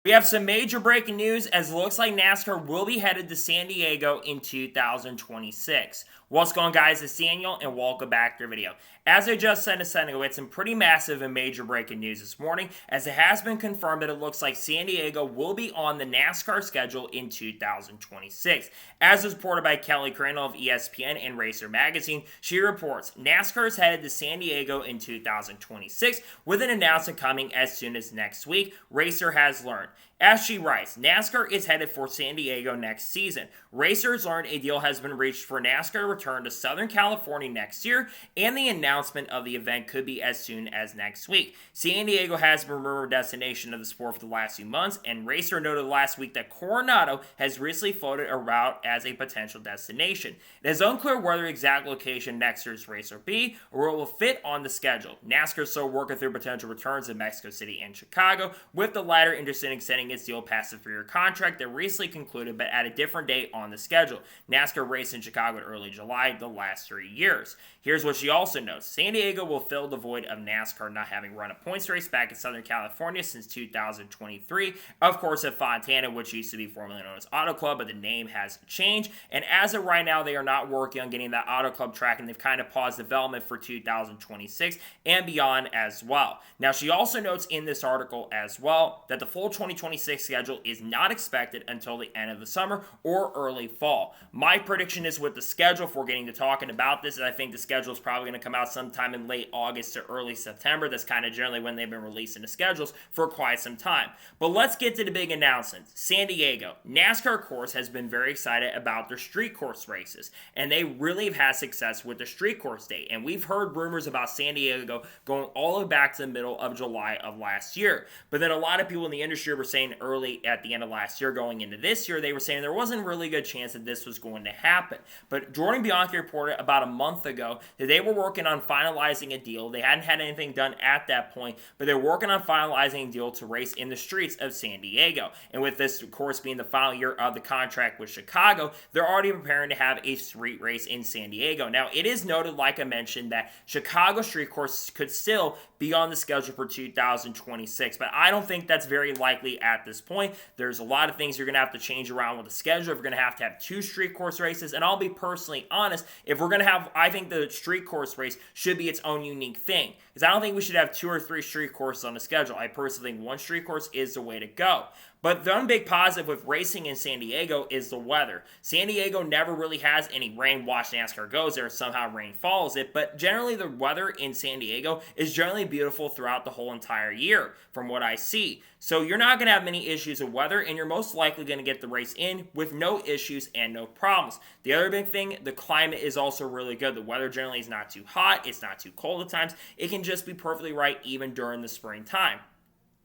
We have some major breaking news as it looks like NASCAR will be headed to San Diego in 2026. What's going on, guys? It's Daniel and welcome back to the video. As I just said a second ago, we had some pretty massive and major breaking news this morning as it has been confirmed that it looks like San Diego will be on the NASCAR schedule in 2026. As was reported by Kelly Crandall of ESPN and Racer Magazine, she reports NASCAR is headed to San Diego in 2026 with an announcement coming as soon as next week, Racer has learned. As she writes, NASCAR is headed for San Diego next season. Racers learned a deal has been reached for NASCAR to return to Southern California next year, and the announcement of the event could be as soon as next week. San Diego has been a rumored destination of the sport for the last few months, and Racer noted last week that Coronado has recently floated a route as a potential destination. It is unclear whether the exact location next year's race will be, or it will fit on the schedule. NASCAR is still working through potential returns in Mexico City and Chicago, with the latter interested in extending its deal past the 3-year contract that recently concluded, but at a different date on the schedule. NASCAR raced in Chicago in early July the last 3 years. Here's what she also notes. San Diego will fill the void of NASCAR not having run a points race back in Southern California since 2023. Of course, at Fontana, which used to be formerly known as Auto Club, but the name has changed. And as of right now, they are not working on getting that Auto Club track, and they've kind of paused development for 2026 and beyond as well. Now, she also notes in this article as well that the full 2026 schedule is not expected until the end of the summer or early fall. My prediction is with the schedule, if we're getting to talking about this, I think the schedule is probably going to come out sometime in late August to early September. That's kind of generally when they've been releasing the schedules for quite some time. But let's get to the big announcements. San Diego. NASCAR, of course, has been very excited about their street course races, and they really have had success with the street course date. And we've heard rumors about San Diego going all the way back to the middle of July of last year. But then a lot of people in the industry were saying early at the end of last year going into this year, they were saying there wasn't a really good chance that this was going to happen. But Jordan Bianchi reported about a month ago that they were working on finalizing a deal. They hadn't had anything done at that point, but they're working on finalizing a deal to race in the streets of San Diego. And with this, of course, being the final year of the contract with Chicago, they're already preparing to have a street race in San Diego. Now, it is noted, like I mentioned, that Chicago street course could still be on the schedule for 2026, but I don't think that's very likely at this point. There's a lot of things you're going to have to change around with the schedule. If you're going to have 2 street course races, and I'll be personally honest, if we're going to have, I think the street course race should be its own unique thing, because I don't think we should have 2 or 3 street courses on the schedule. I personally think one street course is the way to go. But the one big positive with racing in San Diego is the weather. San Diego never really has any rain. Watch NASCAR goes there, somehow rain follows it, but generally the weather in San Diego is generally beautiful throughout the whole entire year, from what I see. So you're not going to have many issues with weather, and you're most likely going to get the race in with no issues and no problems. The other big thing, the climate is also really good. The weather generally is not too hot, it's not too cold at times. It can just be perfectly right even during the springtime.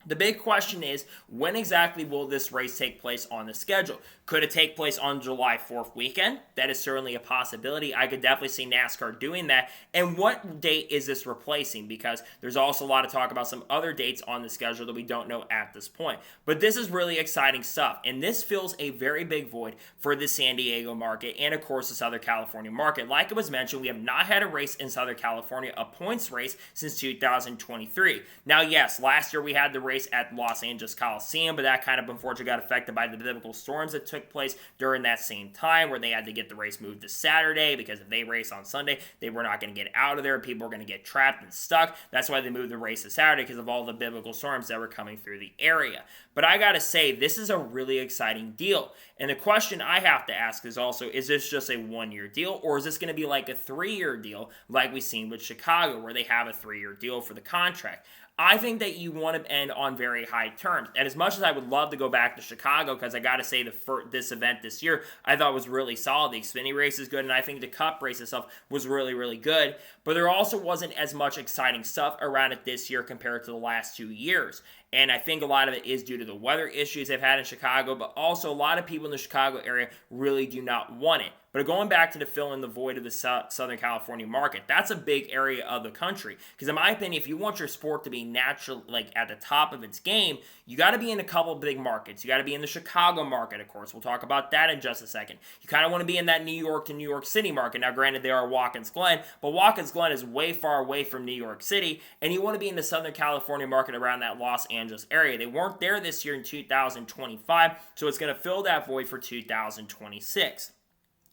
The big question is, when exactly will this race take place on the schedule? Could it take place on July 4th weekend? That is certainly a possibility. I could definitely see NASCAR doing that. And what date is this replacing? Because there's also a lot of talk about some other dates on the schedule that we don't know at this point. But this is really exciting stuff. And this fills a very big void for the San Diego market and, of course, the Southern California market. Like it was mentioned, we have not had a race in Southern California, a points race, since 2023. Now, yes, last year we had the race at Los Angeles Coliseum, but that kind of unfortunately got affected by the biblical storms that took place during that same time, where they had to get the race moved to Saturday, because if they race on Sunday, they were not going to get out of there. People were going to get trapped and stuck. That's why they moved the race to Saturday, because of all the biblical storms that were coming through the area. But I gotta say, this is a really exciting deal. And the question I have to ask is also, is this just a 1-year deal, or is this going to be like a 3-year deal like we've seen with Chicago, where they have a 3-year deal for the contract? I think that you want to end on very high terms. And as much as I would love to go back to Chicago, because I got to say this event this year I thought was really solid. The Xfinity race is good, and I think the Cup race itself was really, really good. But there also wasn't as much exciting stuff around it this year compared to the last 2 years. And I think a lot of it is due to the weather issues they've had in Chicago, but also a lot of people in the Chicago area really do not want it. But going back to the fill in the void of the Southern California market, that's a big area of the country. Because in my opinion, if you want your sport to be natural, like at the top of its game, you got to be in a couple of big markets. You got to be in the Chicago market, of course. We'll talk about that in just a second. You kind of want to be in that New York to New York City market. Now, granted, they are Watkins Glen, but Watkins Glen is way far away from New York City, and you want to be in the Southern California market around that Los Angeles Angeles area. They weren't there this year in 2025, so it's going to fill that void for 2026.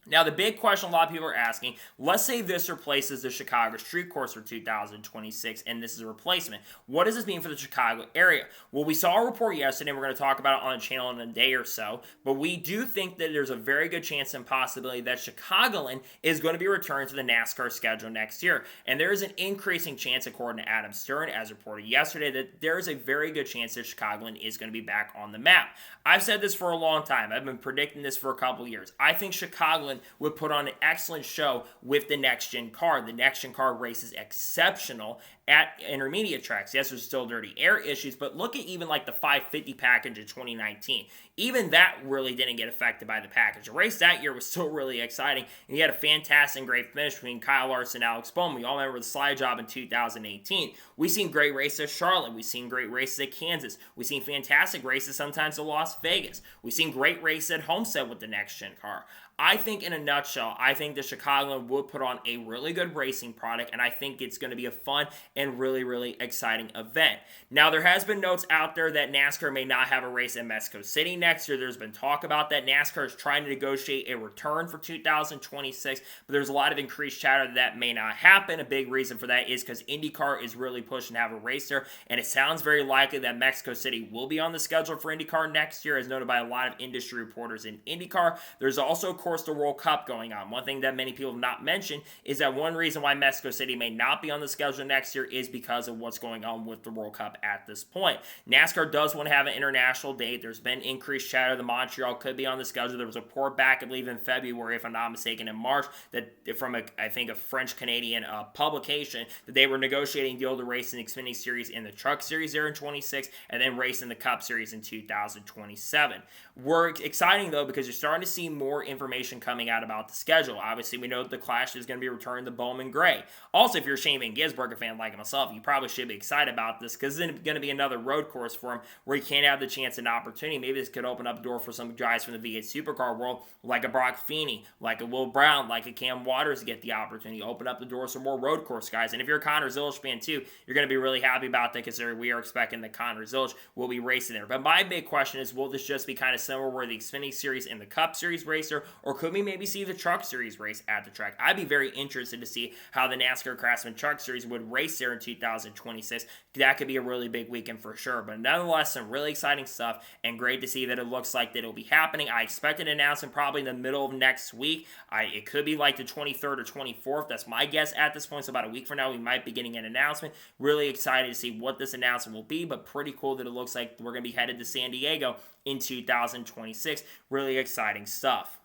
Now, the big question a lot of people are asking, let's say this replaces the Chicago Street Course for 2026, and this is a replacement. What does this mean for the Chicago area? Well, we saw a report yesterday, and we're going to talk about it on the channel in a day or so, but we do think that there's a very good chance and possibility that Chicagoland is going to be returned to the NASCAR schedule next year. And there is an increasing chance, according to Adam Stern, as reported yesterday, that there is a very good chance that Chicagoland is going to be back on the map. I've said this for a long time. I've been predicting this for a couple years. I think Chicagoland would put on an excellent show with the next-gen car. The next-gen car race is exceptional at intermediate tracks. Yes, there's still dirty air issues, but look at even like the 550 package in 2019. Even that really didn't get affected by the package. The race that year was still really exciting, and you had a fantastic and great finish between Kyle Larson and Alex Bowman. We all remember the slide job in 2018. We've seen great races at Charlotte. We've seen great races at Kansas. We've seen fantastic races sometimes at Las Vegas. We've seen great races at Homestead with the next-gen car. I think in a nutshell, I think the Chicagoland would put on a really good racing product, and I think it's going to be a fun and really, really exciting event. Now, there has been notes out there that NASCAR may not have a race in Mexico City next year. There's been talk about that. NASCAR is trying to negotiate a return for 2026, but there's a lot of increased chatter that may not happen. A big reason for that is because IndyCar is really pushing to have a race there, and it sounds very likely that Mexico City will be on the schedule for IndyCar next year, as noted by a lot of industry reporters in IndyCar. There's also, of course, the World Cup going on. One thing that many people have not mentioned is that one reason why Mexico City may not be on the schedule next year is because of what's going on with the World Cup at this point. NASCAR does want to have an international date. There's been increased chatter that Montreal could be on the schedule. There was a report back, I believe, in February, if I'm not mistaken, in March, that from I think a French-Canadian publication, that they were negotiating a deal to race in the Xfinity Series in the Truck Series there in 26, and then race in the Cup Series in 2027. We're exciting, though, because you're starting to see more information coming out about the schedule. Obviously, we know that the Clash is going to be returned to Bowman Gray. Also, if you're a Shane Van Gisbergen fan like myself, you probably should be excited about this because it's going to be another road course for him where he can't have the chance and opportunity. Maybe this could open up a door for some guys from the V8 Supercar world, like a Brock Feeney, like a Will Brown, like a Cam Waters, to get the opportunity. Open up the doors for more road course guys. And if you're a Connor Zilisch fan too, you're going to be really happy about that, considering we are expecting that Connor Zilisch will be racing there. But my big question is, will this just be kind of similar where the Xfinity Series and the Cup Series racer, or could we maybe see the Truck Series race at the track? I'd be very interested to see how the NASCAR Craftsman Truck Series would race there in 2026. That could be a really big weekend for sure. But nonetheless, some really exciting stuff, and great to see that it looks like that it'll be happening. I expect an announcement probably in the middle of next week. It could be like the 23rd or 24th. That's my guess at this point. So about a week from now, we might be getting an announcement. Really excited to see what this announcement will be, but pretty cool that it looks like we're going to be headed to San Diego in 2026. Really exciting stuff.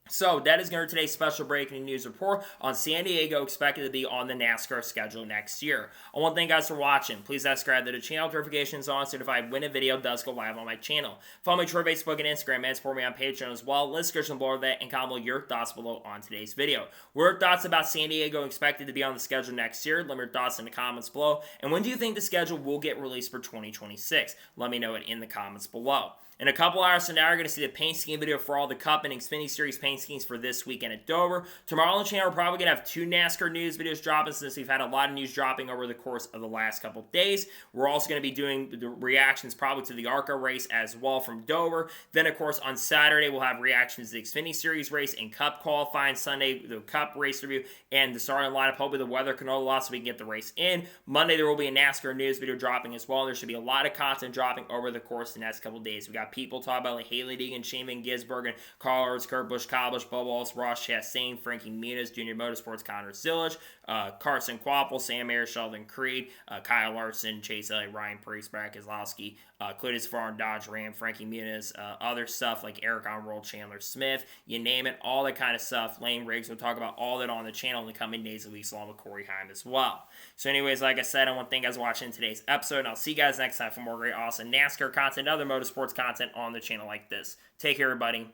So that is going to be today's special breaking news report on San Diego, expected to be on the NASCAR schedule next year. I want to thank you guys for watching. Please subscribe to the channel, notifications on, so notified when a video does go live on my channel. Follow me on Twitter, Facebook, and Instagram, and support me on Patreon as well. List description below that, and comment your thoughts below on today's video. What are your thoughts about San Diego expected to be on the schedule next year? Let me know your thoughts in the comments below. And when do you think the schedule will get released for 2026? Let me know it in the comments below. In a couple hours from now, you're going to see the paint scheme video for all the Cup and Xfinity Series paint schemes for this weekend at Dover. Tomorrow on the channel, we're probably going to have 2 NASCAR news videos dropping, since we've had a lot of news dropping over the course of the last couple of days. We're also going to be doing the reactions probably to the ARCA race as well from Dover. Then, of course, on Saturday, we'll have reactions to the Xfinity Series race and Cup qualifying. Sunday, the Cup race review and the starting lineup. Hopefully, the weather can hold off so we can get the race in. Monday, there will be a NASCAR news video dropping as well. There should be a lot of content dropping over the course of the next couple of days. We got people talking about like Haley Deegan, Shane Van Gisbergen, Carl Edwards, Kurt Busch, Kyle Busch, Bubba Wallace, Ross Chastain, Frankie Muniz, Junior Motorsports, Connor Zilisch, Carson Quapple, Sam Mayer, Sheldon Creed, Kyle Larson, Chase Elliott, Ryan Preece, Brad Keselowski, Cletus Farr, Dodge Ram, Frankie Muniz, other stuff like Eric on Roll, Chandler Smith, you name it, all that kind of stuff. Lane Riggs, we'll talk about all that on the channel in the coming days, at least along with Corey Heim as well. So anyways, like I said, I want to thank you guys for watching today's episode, and I'll see you guys next time for more great, awesome NASCAR content and other motorsports content on the channel like this. Take care, everybody.